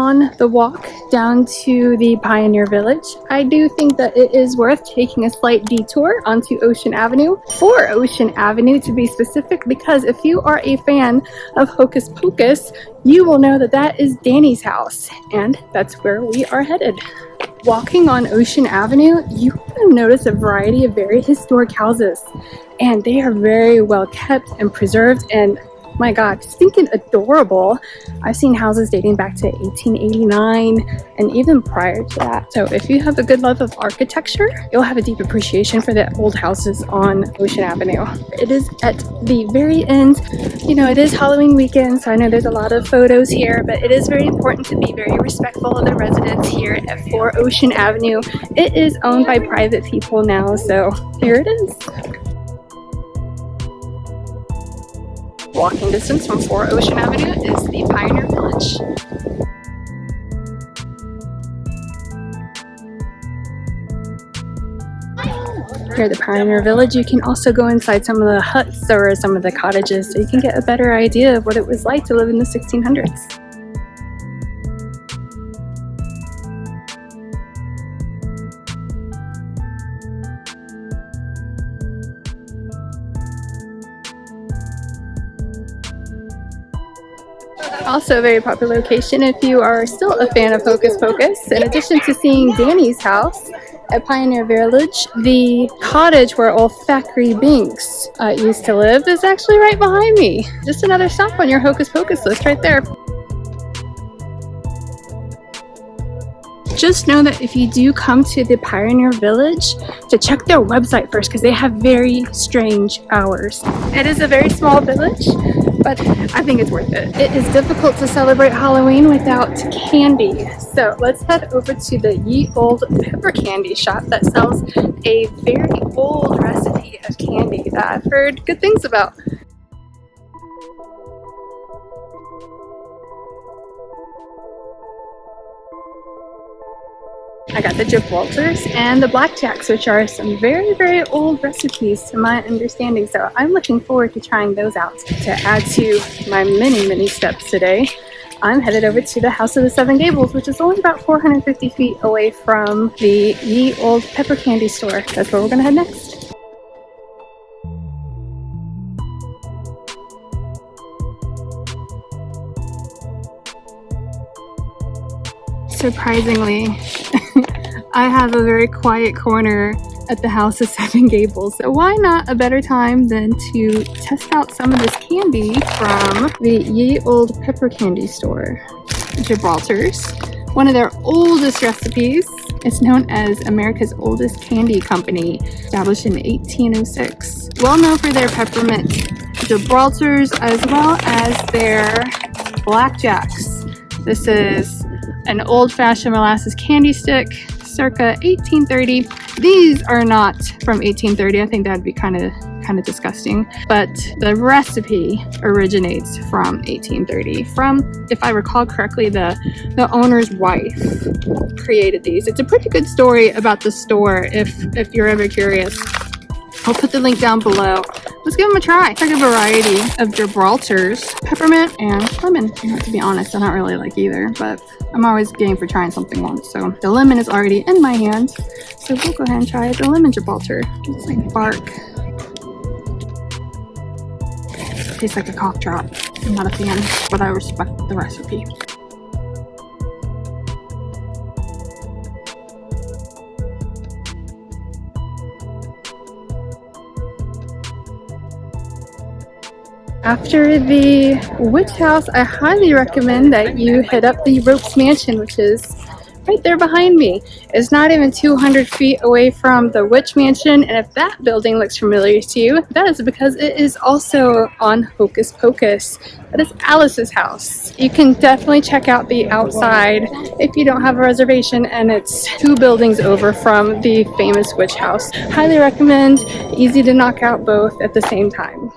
on the walk down to the Pioneer Village, I do think that it is worth taking a slight detour onto Ocean Avenue, for Ocean Avenue to be specific, because if you are a fan of Hocus Pocus, you will know that that is Dani's house, and that's where we are headed. Walking on Ocean Avenue, you will notice a variety of very historic houses, and they are very well kept and preserved, and my god, stinking adorable. I've seen houses dating back to 1889 and even prior to that. So if you have a good love of architecture, you'll have a deep appreciation for the old houses on Ocean Avenue. It is at the very end. You know, it is Halloween weekend, so I know there's a lot of photos here, but it is very important to be very respectful of the residents here at 4 Ocean Avenue. It is owned by private people now, so here it is. Walking distance from 4 Ocean Avenue is the Pioneer Village. Here at the Pioneer Village, you can also go inside some of the huts or some of the cottages, so you can get a better idea of what it was like to live in the 1600s. Also a very popular location if you are still a fan of Hocus Pocus. In addition to seeing Dani's house at Pioneer Village, the cottage where olfactory Binks used to live is actually right behind me. Just another stop on your Hocus Pocus list right there. Just know that if you do come to the Pioneer Village, to check their website first, because they have very strange hours. It is a very small village, but I think it's worth it. It is difficult to celebrate Halloween without candy. So let's head over to the Ye Olde pepper candy shop that sells a very old recipe of candy that I've heard good things about. I got the Gibraltars and the Blackjacks, which are some very, very old recipes to my understanding. So I'm looking forward to trying those out. To add to my many steps today, I'm headed over to the House of the Seven Gables, which is only about 450 feet away from the Ye Olde pepper candy store. That's where we're gonna head next. Surprisingly, I have a very quiet corner at the House of Seven Gables, so why not a better time than to test out some of this candy from the Ye Olde pepper candy store. Gibraltars, one of their oldest recipes. It's known as America's oldest candy company, established in 1806. Well known for their peppermint Gibraltars as well as their Blackjacks. This is an old-fashioned molasses candy stick, circa 1830. These are not from 1830. I think that'd be kind of disgusting. But the recipe originates from 1830. From, if I recall correctly, the owner's wife created these. It's a pretty good story about the store if you're ever curious. I'll put the link down below. Let's give them a try. It's like a variety of Gibraltars, peppermint and lemon. You know, to be honest, I don't really like either, but I'm always game for trying something once. So the lemon is already in my hand, so we'll go ahead and try the lemon Gibraltar. It's like bark. It tastes like a cough drop. I'm not a fan, but I respect the recipe. After the witch house, I highly recommend that you hit up the Ropes Mansion, which is right there behind me. It's not even 200 feet away from the Witch Mansion, and if that building looks familiar to you, that is because it is also on Hocus Pocus. That is Alice's house. You can definitely check out the outside if you don't have a reservation, and it's 2 buildings over from the famous witch house. Highly recommend, easy to knock out both at the same time.